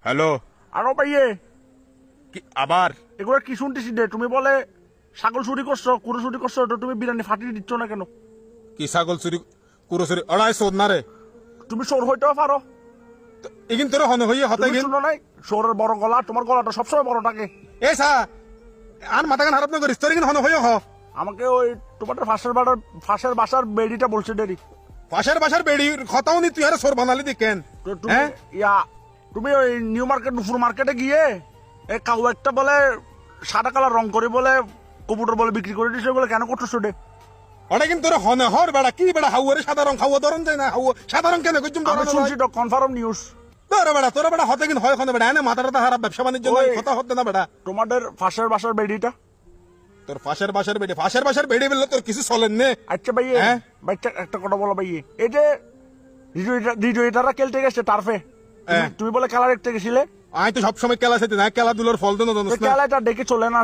Hello, আরো ভাইয়ে কি আবার? এগুলো কি শুনতেছি রে? তুমি বলে ছাগল চুরি করছো, কুড়ো চুরি করছো, তো তুমি বিরিয়ানি ফাটিয়ে দিচ্ছ না কেন? কি ছাগল চুরি কুরো চুরি অড়াই চোদ না রে? তুমি চোর হইতেও পারো। এগিন তোর হনে হইয়ে হতে তুমি গিন শুনো নাই চোরের বড় গলা, তোমার গলাটা সবসময় বড় থাকে। এ সা আন মাথা গান হারাপ না করিস, তোর এগিন হনে হইয়ে হ। আমাকে ওই তোমাদের ফাঁসের বাসার বেডিটা বলছে ডেরি। পাশের বাসার বেড়ি খতাও নি, তুই আর সোর বানালি দি কেন? তো তুমি হ্যাঁ? তুমি ওই নিউ মার্কেট নুপুর মার্কেটে গিয়ে এই কাউ একটা বলে সাদা কালার রং করে বলে কবুতর বলে বিক্রি করে দিচ্ছে, বলে কেন করছো ডে? ওটা কিন্তু তোর হনে হর বেড়া কি বেড়া হাউয়ারে সাদা রং খাওয়া ধরন যায় না, হাউয়া সাদা রং কেন কইছুম আমি ধরন শুনছি তো কনফার্ম নিউজ। তোর বেড়া হতে কিন্তু হয় হনে বেড়া এনে মাথাটা হারাপ ব্যবসা বাণিজ্য নয়, ওই- কথা হতে না বেড়া। তোমাদের ফাঁসের বাসার বেডিটা। তোর পাশের বাসার বেড়ি বললে তোর কিছু চলেন নে। আচ্ছা ভাইয়ে, হ্যাঁ? বাচ্চা একটা কথা বলো ভাইয়ে, এই যে রিজয়িটাররা খেলতে গেছে টার্ফে, হ্যাঁ। তুমি বলে খেলা দেখতে গেছিলে, আই তো সবসময় খেলা চাইতে না, খেলাধুলোর ফল দেন খেলাটা ডেকে চলে না